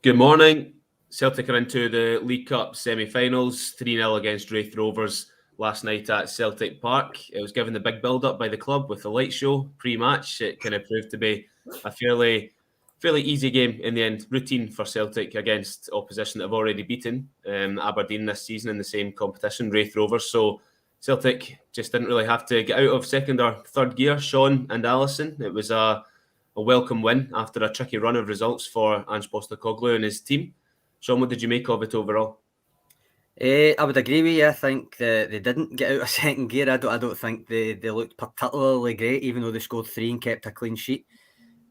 Good morning. Celtic are into the League Cup semi-finals, 3-0 against Raith Rovers last night at Celtic Park. It was given the big build-up by the club with a light show pre-match. It kind of proved to be a fairly easy game in the end. Routine for Celtic against opposition that have already beaten Aberdeen this season in the same competition, Raith Rovers. So Celtic just didn't really have to get out of second or third gear. Sean and Alison, it was a welcome win after a tricky run of results for Ange Postecoglou and his team. Sean, what did you make of it overall? I would agree with you. I think that they didn't get out of second gear. I don't think they looked particularly great, even though they scored 3 and kept a clean sheet.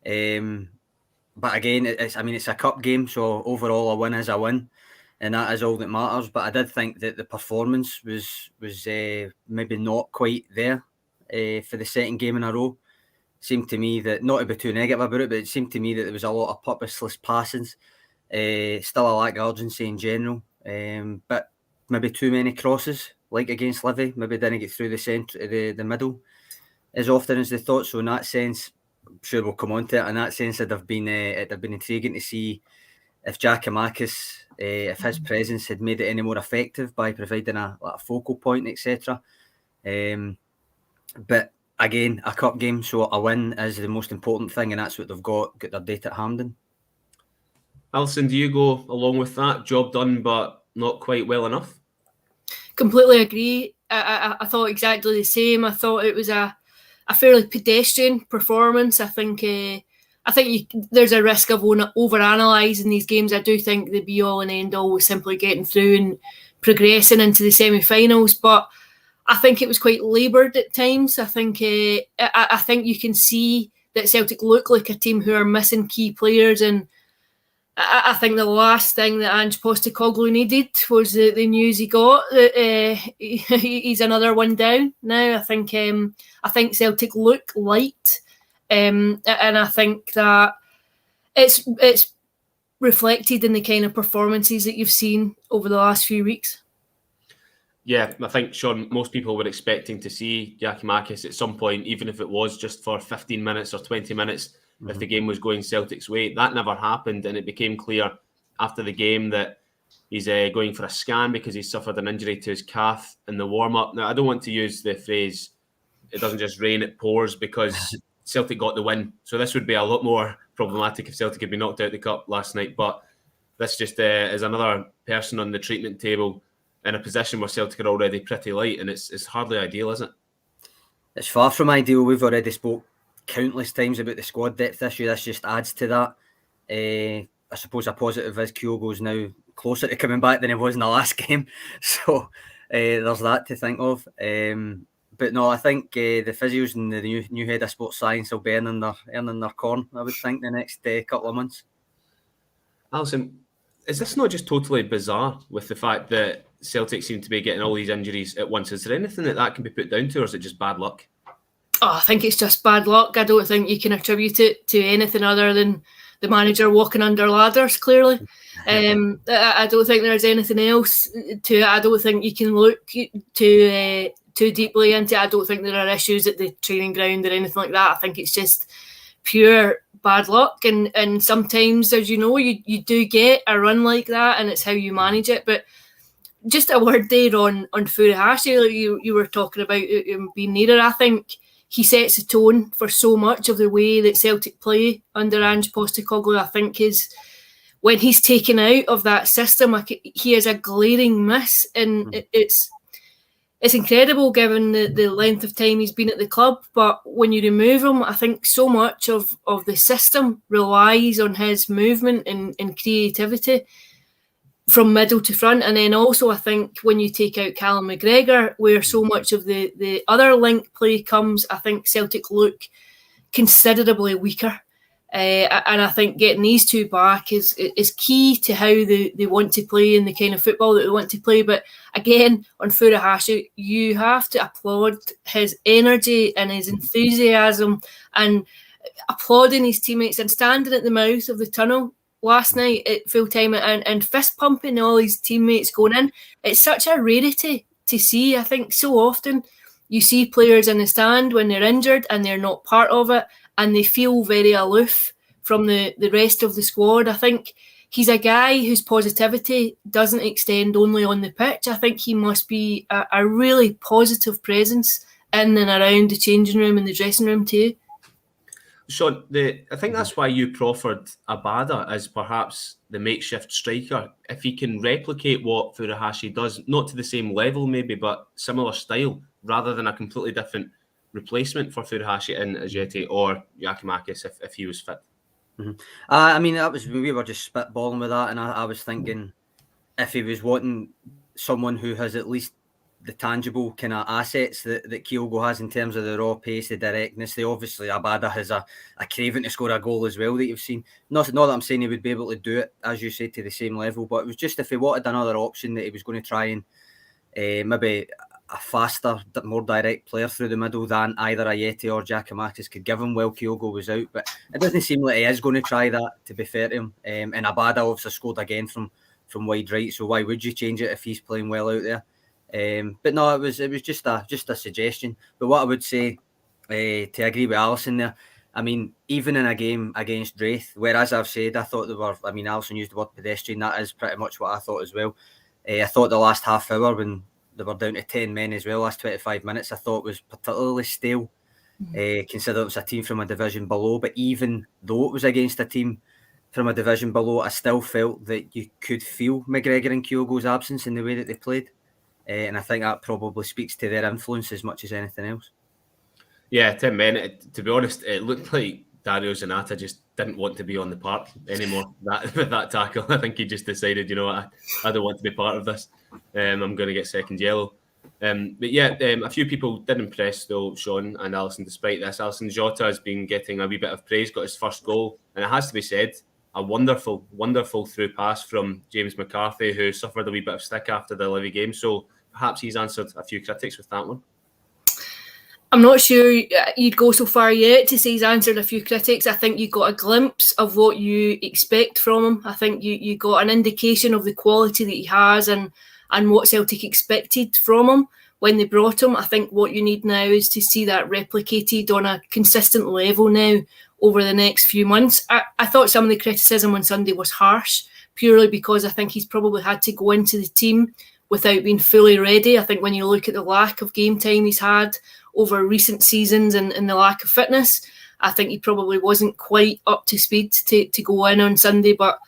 But again, it's a cup game, so overall a win is a win, and that is all that matters. But I did think that the performance was maybe not quite there for the second game in a row. Seemed to me that, not to be too negative about it, but it seemed to me that there was a lot of purposeless passings, still a lack of urgency in general, but maybe too many crosses, like against Livy, maybe didn't get through the centre, the middle as often as they thought. So in that sense, I'm sure we'll come on to it. In that sense, it'd have been intriguing to see if Giakoumakis, if his presence had made it any more effective by providing a focal point, etc. But again, a cup game, so a win is the most important thing, and that's what they've got their date at Hampden. Alison, do you go along with that? Job done, but not quite well enough? Completely agree. I thought exactly the same. I thought it was a fairly pedestrian performance. I think there's a risk of over-analysing these games. I do think the be-all and end-all was simply getting through and progressing into the semi-finals, but I think it was quite laboured at times. I think you can see that Celtic look like a team who are missing key players, and I think the last thing that Ange Postecoglou needed was the news he got that he's another one down now. I think Celtic look light, and I think that it's reflected in the kind of performances that you've seen over the last few weeks. Yeah, I think, Sean, most people were expecting to see Giakoumakis at some point, even if it was just for 15 minutes or 20 minutes, if the game was going Celtic's way. That never happened, and it became clear after the game that he's going for a scan because he suffered an injury to his calf in the warm-up. Now, I don't want to use the phrase, it doesn't just rain, it pours, because Celtic got the win. So this would be a lot more problematic if Celtic had been knocked out of the cup last night. But this just is another person on the treatment table in a position where Celtic are already pretty light, and it's hardly ideal, is it? It's far from ideal. We've already spoke countless times about the squad depth issue. This just adds to that. I suppose a positive is Kyogo's now closer to coming back than he was in the last game. So there's that to think of. But no, I think the physios and the new head of sports science will be earning their corn, I would think, the next couple of months. Alison, is this not just totally bizarre with the fact that Celtic seem to be getting all these injuries at once? Is there anything that can be put down to, or is it just bad luck? I think it's just bad luck. I don't think you can attribute it to anything other than the manager walking under ladders, clearly. I don't think there's anything else to it. I don't think you can look too deeply into it. I don't think there are issues at the training ground or anything like that. I think it's just pure bad luck. And sometimes, as you know, you do get a run like that, and it's how you manage it. But just a word there on Furuhashi, like you were talking about him being nearer. I think he sets a tone for so much of the way that Celtic play under Ange Postecoglou. I think when he's taken out of that system, he is a glaring miss, and it's incredible given the length of time he's been at the club. But when you remove him, I think so much of the system relies on his movement and creativity from middle to front. And then also I think when you take out Callum McGregor, where so much of the other link play comes, I think Celtic look considerably weaker. And I think getting these two back is key to how they want to play and the kind of football that they want to play. But again, on Furuhashi, you have to applaud his energy and his enthusiasm, and applauding his teammates and standing at the mouth of the tunnel last night at full time and fist pumping all his teammates going in. It's such a rarity to see. I think so often you see players in the stand when they're injured and they're not part of it, and they feel very aloof from the rest of the squad. I think he's a guy whose positivity doesn't extend only on the pitch. I think he must be a really positive presence in and around the changing room and the dressing room too. Sean, I think that's why you proffered Abada as perhaps the makeshift striker. If he can replicate what Furuhashi does, not to the same level maybe, but similar style, rather than a completely different replacement for Furuhashi in Ajeti or Giakoumakis if he was fit. I mean, we were just spitballing with that, and I was thinking if he was wanting someone who has at least the tangible kind of assets that Kyogo has in terms of the raw pace, the directness. Obviously, Abada has a craving to score a goal as well that you've seen. Not that I'm saying he would be able to do it, as you say, to the same level, but it was just if he wanted another option that he was going to try and maybe a faster, more direct player through the middle than either Ajeti or Giakoumakis could give him while Kyogo was out. But it doesn't seem like he is going to try that, to be fair to him. And Abada obviously scored again from wide right, so why would you change it if he's playing well out there? But no, it was just a suggestion. But what I would say, to agree with Alison there, I mean, even in a game against Raith, where, as I've said, I thought Alison used the word pedestrian, that is pretty much what I thought as well. I thought the last half hour, when they were down to 10 men as well, last 25 minutes, I thought was particularly stale, considering it's a team from a division below. But even though it was against a team from a division below, I still felt that you could feel McGregor and Kyogo's absence in the way that they played. And I think that probably speaks to their influence as much as anything else. Yeah, 10 men. To be honest, it looked like Dario Zanata just didn't want to be on the park anymore with that tackle. I think he just decided, you know what, I don't want to be part of this. I'm going to get second yellow. But yeah, a few people did impress though, Sean and Alison, despite this. Alison, Jota has been getting a wee bit of praise, got his first goal. And it has to be said, a wonderful, wonderful through pass from James McCarthy, who suffered a wee bit of stick after the Livy game. So perhaps he's answered a few critics with that one. I'm not sure you'd go so far yet to say he's answered a few critics. I think you got a glimpse of what you expect from him. I think you got an indication of the quality that he has and what Celtic expected from him when they brought him. I think what you need now is to see that replicated on a consistent level now over the next few months. I thought some of the criticism on Sunday was harsh, purely because I think he's probably had to go into the team without being fully ready. I think when you look at the lack of game time he's had over recent seasons and the lack of fitness, I think he probably wasn't quite up to speed to go in on Sunday, but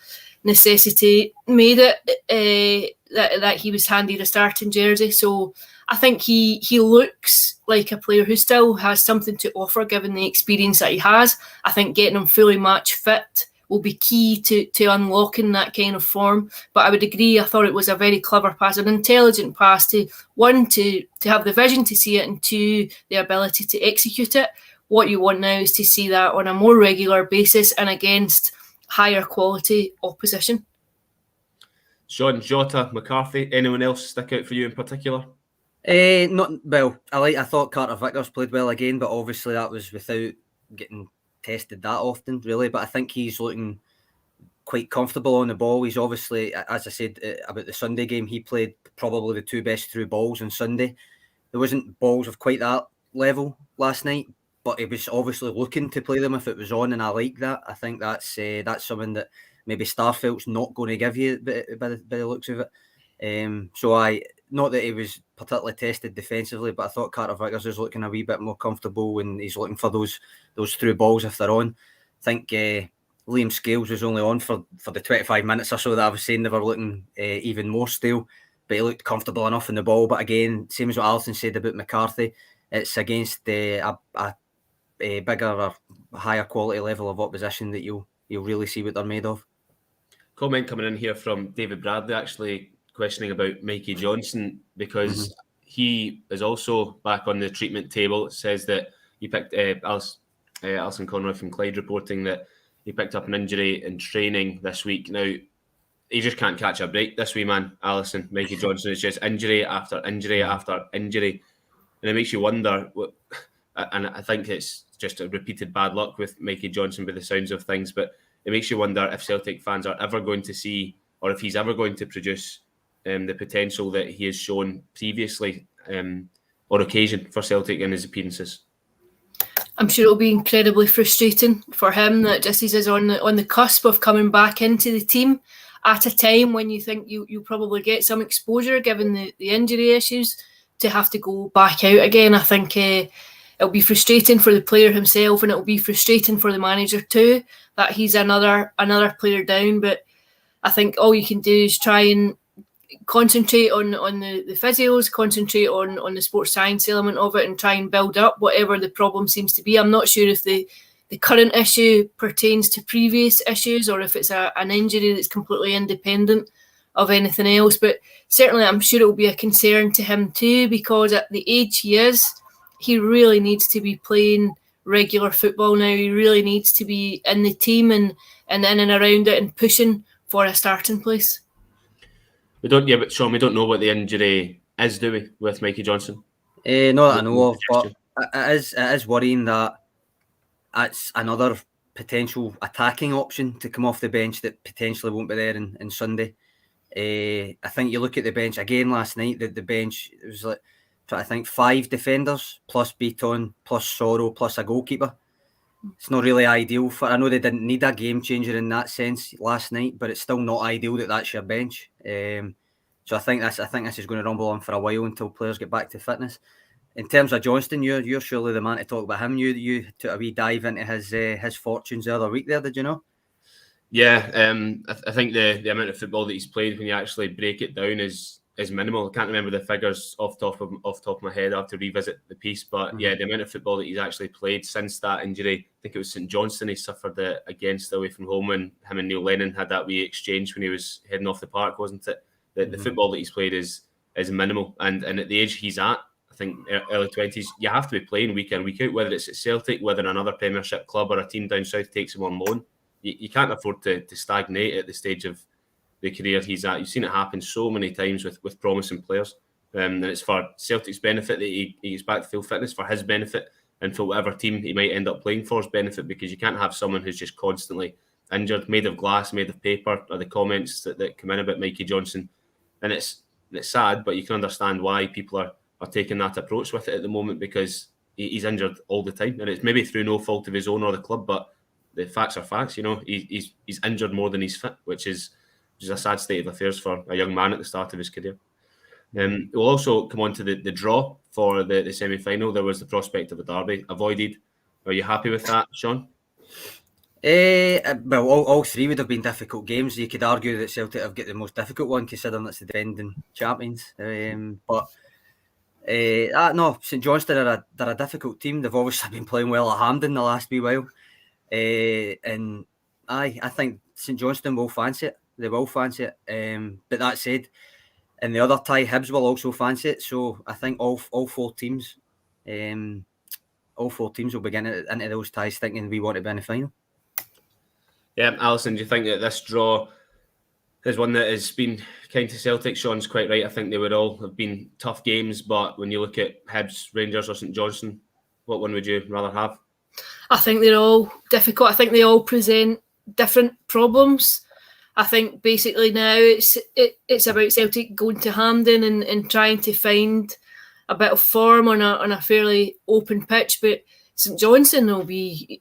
necessity made it that he was handed a starting jersey. So I think he looks like a player who still has something to offer given the experience that he has. I think getting him fully match fit will be key to unlocking that kind of form. But I would agree, I thought it was a very clever pass, an intelligent pass to have the vision to see it, and two, the ability to execute it. What you want now is to see that on a more regular basis and against higher quality opposition. Sean, Jota, McCarthy, anyone else stick out for you in particular? Not well. I thought Carter Vickers played well again, but obviously that was without getting tested that often, really. But I think he's looking quite comfortable on the ball. He's obviously, as I said about the Sunday game, he played probably the two best through balls on Sunday. There wasn't balls of quite that level last night, but he was obviously looking to play them if it was on, and I like that. I think that's something that maybe Starfelt's not going to give you by the looks of it. So not that he was particularly tested defensively, but I thought Carter Vickers is looking a wee bit more comfortable when he's looking for those through balls if they're on. I think Liam Scales was only on for the 25 minutes or so that I was saying they were looking even more stale, but he looked comfortable enough in the ball. But again, same as what Alison said about McCarthy, it's against a bigger or higher quality level of opposition that you'll really see what they're made of. Comment coming in here from David Bradley, actually questioning about Mikey Johnston, because he is also back on the treatment table. It says that he picked Alison Conroy from Clyde reporting that he picked up an injury in training this week. Now, he just can't catch a break, this wee man, Alison. Mikey Johnston is just injury after injury after injury. And it makes you wonder, and I think it's just a repeated bad luck with Mikey Johnston by the sounds of things, but it makes you wonder if Celtic fans are ever going to see, or if he's ever going to produce the potential that he has shown previously on occasion for Celtic in his appearances. I'm sure it'll be incredibly frustrating for him that just he's on the cusp of coming back into the team at a time when you think you'll probably get some exposure given the injury issues, to have to go back out again. I think it'll be frustrating for the player himself, and it'll be frustrating for the manager too, that he's another player down. But I think all you can do is try and concentrate on the physios, concentrate on the sports science element of it, and try and build up whatever the problem seems to be. I'm not sure if the current issue pertains to previous issues or if it's an injury that's completely independent of anything else, but certainly I'm sure it will be a concern to him too, because at the age he is, he really needs to be playing regular football now. He really needs to be in the team and in and around it and pushing for a starting place. But Sean, we don't know what the injury is, do we, with Mikey Johnston? No, that I know of, but it is worrying that it's another potential attacking option to come off the bench that potentially won't be there in Sunday. I think you look at the bench again last night, the bench, it was like, I think 5 defenders plus Beaton plus Sorrow plus a goalkeeper. It's not really ideal I know they didn't need a game changer in that sense last night, but it's still not ideal that that's your bench. So I think this is going to rumble on for a while until players get back to fitness. In terms of Johnston, you're surely the man to talk about him. You took a wee dive into his fortunes the other week there, did you know? Yeah, I think the amount of football that he's played, when you actually break it down, is minimal. I can't remember the figures off top of my head. I have to revisit the piece, but yeah, the amount of football that he's actually played since that injury. I think it was St Johnstone he suffered it against away from home, and him and Neil Lennon had that wee exchange when he was heading off the park, wasn't it? The football that he's played is minimal, and at the age he's at, I think early 20s, you have to be playing week in, week out, whether it's at Celtic, whether another Premiership club or a team down south takes him on loan. You can't afford to stagnate at the stage of the career he's at. You've seen it happen so many times with promising players. And it's for Celtic's benefit that he gets back to full fitness, for his benefit, and for whatever team he might end up playing for's benefit, because you can't have someone who's just constantly injured, made of glass, made of paper, or the comments that come in about Mikey Johnston. And it's sad, but you can understand why people are taking that approach with it at the moment, because he's injured all the time. And it's maybe through no fault of his own or the club, but the facts are facts. You know, he's injured more than he's fit, which is a sad state of affairs for a young man at the start of his career. We'll also come on to the draw for the semi-final. There was the prospect of a derby avoided. Are you happy with that, Sean? Well, all 3 would have been difficult games. You could argue that Celtic have got the most difficult one, considering it's the defending champions. But no, St Johnstone they're a difficult team. They've obviously been playing well at Hampden the last wee while. And I think St Johnstone will fancy it. They will fancy it. But that said, in the other tie, Hibs will also fancy it. So I think all 4 teams will begin into those ties thinking we want to be in the final. Yeah, Alison, do you think that this draw is one that has been kind to Celtic? Sean's quite right. I think they would all have been tough games, but when you look at Hibs, Rangers or St Johnstone, what one would you rather have? I think they're all difficult. I think they all present different problems. I think basically now it's about Celtic going to Hampden and trying to find a bit of form on a fairly open pitch, but St Johnstone will be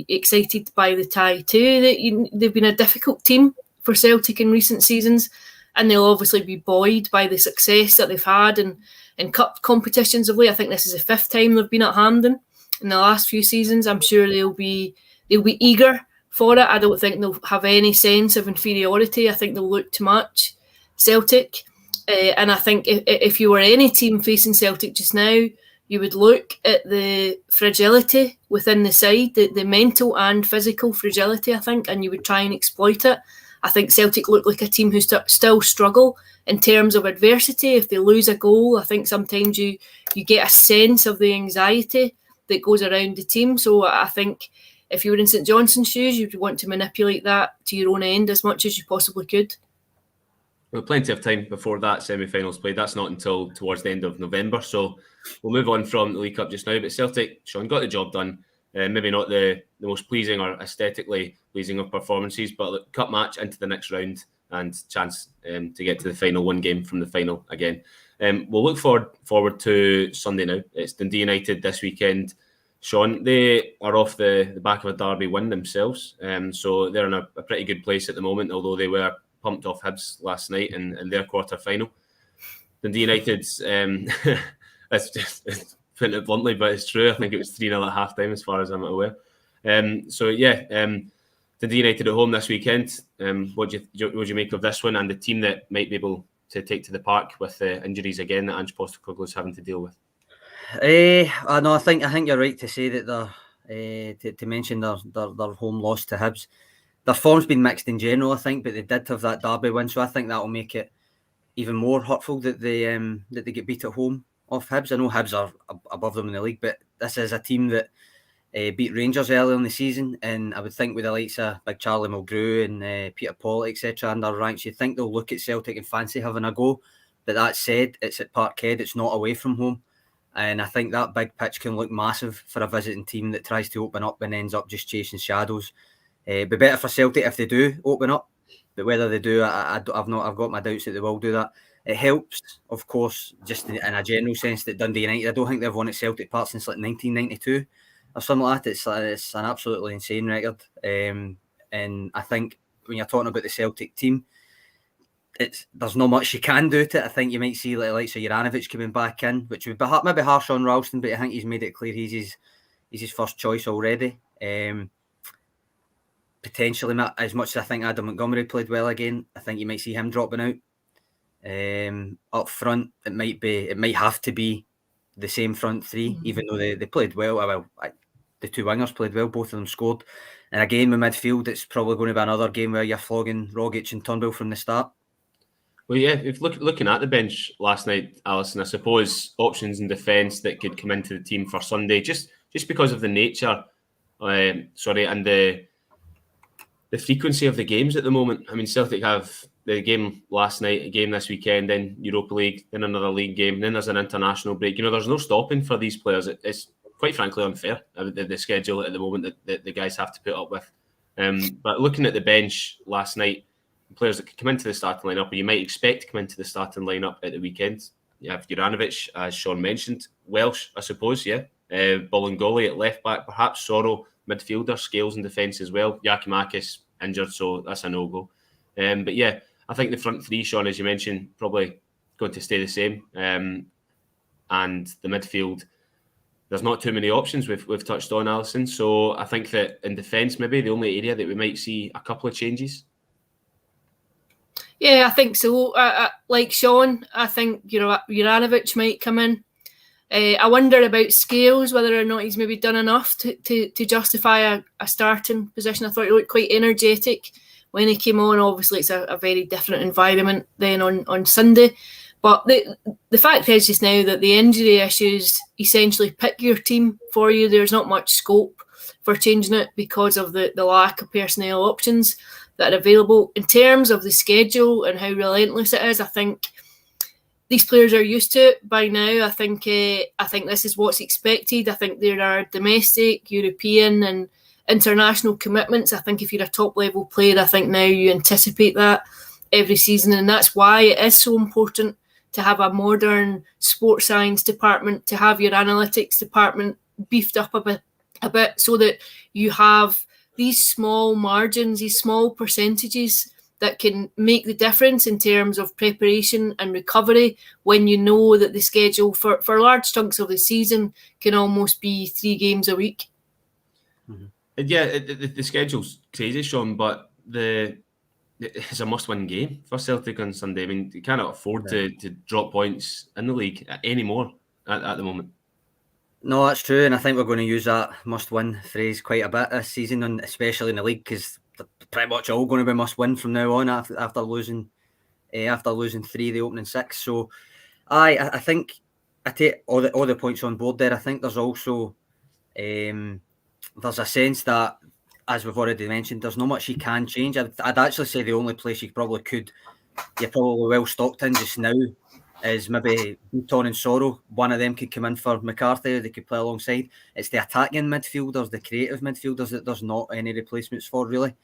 excited by the tie too. They've been a difficult team for Celtic in recent seasons, and they'll obviously be buoyed by the success that they've had in cup competitions of late. I think this is the 5th time they've been at Hampden in the last few seasons. I'm sure they'll be eager for it. I don't think they'll have any sense of inferiority. I think they'll look to match Celtic, and I think if you were any team facing Celtic just now, you would look at the fragility within the side, the mental and physical fragility, I think, and you would try and exploit it. I think Celtic look like a team who still struggle in terms of adversity. If they lose a goal, I think sometimes you get a sense of the anxiety that goes around the team. So I think if you were in St Johnstone's shoes, you'd want to manipulate that to your own end as much as you possibly could. Well, plenty of time before that semi-finals played. That's not until towards the end of November. So we'll move on from the League Cup just now. But Celtic, Sean, got the job done. Maybe not the most pleasing or aesthetically pleasing of performances, but look, cup match into the next round and chance to get to the final, 1 game from the final again. We'll look forward to Sunday now. It's Dundee United this weekend. Sean, they are off the back of a derby win themselves, so they're in a pretty good place at the moment, although they were pumped off Hibs last night in their quarter-final. Dundee United, it's just putting it bluntly, but it's true. I think it was 3-0 at half-time as far as I'm aware. Dundee United at home this weekend. What do you make of this one and the team that might be able to take to the park with the injuries again that Ange Postecoglou's having to deal with? I think you're right to say that to mention their home loss to Hibs. Their form's been mixed in general, I think, but they did have that derby win, so I think that will make it even more hurtful that they get beat at home off Hibs. I know Hibs are above them in the league, but this is a team that beat Rangers earlier in the season, and I would think with the likes of Big Charlie Mulgrew and Peter Pollock, etc., under ranks, you'd think they'll look at Celtic and fancy having a go. But that said, it's at Parkhead, it's not away from home. And I think that big pitch can look massive for a visiting team that tries to open up and ends up just chasing shadows. It'd be better for Celtic if they do open up, but whether they do, I've got my doubts that they will do that. It helps, of course, just in a general sense that Dundee United, I don't think they've won at Celtic Park since like 1992 or something like that. It's an absolutely insane record. And I think when you're talking about the Celtic team, there's not much you can do to it. I think you might see like Juranovic coming back in, which would be maybe harsh on Ralston, but I think he's made it clear he's his first choice already. Potentially, as much as I think Adam Montgomery played well again, I think you might see him dropping out. Up front, it might have to be the same front three, even though they played well. The two wingers played well, both of them scored. And again, with midfield, it's probably going to be another game where you're flogging Rogic and Turnbull from the start. Well, yeah, if looking at the bench last night, Alison, I suppose options in defence that could come into the team for Sunday, just because of the nature, and the frequency of the games at the moment. I mean, Celtic have the game last night, a game this weekend, then Europa League, then another league game, then there's an international break. There's no stopping for these players. It's quite frankly unfair, the schedule at the moment that the guys have to put up with. But looking at the bench last night, players that could come into the starting lineup, or you might expect to come into the starting lineup at the weekend. You have Juranovic, as Sean mentioned, Welsh, I suppose, yeah. Bolingoli at left back, perhaps Sorrow, midfielder, Scales in defence as well. Yakimakis injured, so that's a no-go. But yeah, I think the front three, Sean, as you mentioned, probably going to stay the same. And the midfield, there's not too many options we've touched on, Alison. So I think that in defence, maybe the only area that we might see a couple of changes. Yeah, I think so. Like Sean, I think Juranovic might come in. I wonder about Scales, whether or not he's maybe done enough to justify a starting position. I thought he looked quite energetic when he came on. Obviously, it's a very different environment than on Sunday. But the fact is just now that the injury issues essentially pick your team for you. There's not much scope for changing it because of the lack of personnel options that are available. In terms of the schedule and how relentless it is, I think these players are used to it by now. I think this is what's expected. I think there are domestic, European and international commitments. I think if you're a top level player, I think now you anticipate that every season, and that's why it is so important to have a modern sports science department, to have your analytics department beefed up a bit so that you have these small margins, these small percentages that can make the difference in terms of preparation and recovery when you know that the schedule for large chunks of the season can almost be 3 games a week. Mm-hmm. Yeah, the schedule's crazy, Sean, but it's a must-win game for Celtic on Sunday. I mean, you cannot afford to drop points in the league anymore at the moment. No, that's true, and I think we're going to use that must-win phrase quite a bit this season, and especially in the league, because they're pretty much all going to be must-win from now on after losing 3 the opening 6. So, I think I take all the points on board there. I think there's also there's a sense that, as we've already mentioned, there's not much you can change. I'd actually say the only place you're probably well stocked in just now is maybe Bouton and Sorrow. One of them could come in for McCarthy, they could play alongside. It's the attacking midfielders, the creative midfielders that there's not any replacements for, really.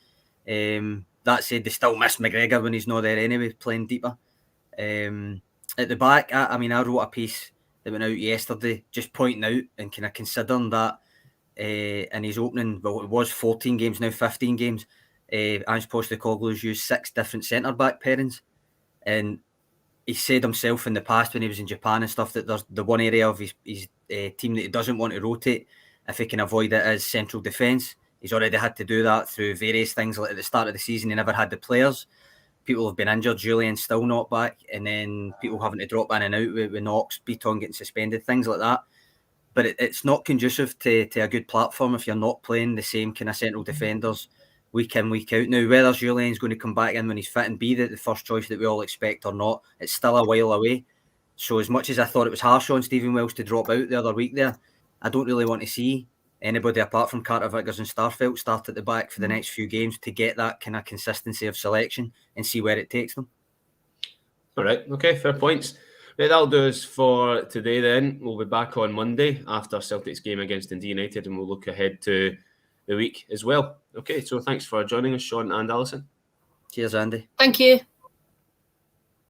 That said, they still miss McGregor when he's not there anyway, playing deeper. At the back, I wrote a piece that went out yesterday just pointing out and kind of considering that in his opening, well, it was 14 games, now 15 games, Ange Postecoglou's used 6 different centre-back pairings. And he said himself in the past when he was in Japan and stuff that there's the one area of his team that he doesn't want to rotate if he can avoid it is central defence. He's already had to do that through various things. Like at the start of the season, he never had the players. People have been injured, Julian's still not back, and then people having to drop in and out with Knox, Beaton getting suspended, things like that. But it's not conducive to a good platform if you're not playing the same kind of central defenders week in, week out. Now, whether Julian's going to come back in when he's fit and be the first choice that we all expect or not, it's still a while away. So as much as I thought it was harsh on Stephen Welsh to drop out the other week there, I don't really want to see anybody apart from Carter Vickers and Starfelt start at the back for the next few games to get that kind of consistency of selection and see where it takes them. All right, okay, fair points. Right, that'll do us for today then. We'll be back on Monday after Celtic's game against Dundee United, and we'll look ahead to the week as well. Okay, so thanks for joining us, Sean and Alison. Cheers, Andy. Thank you.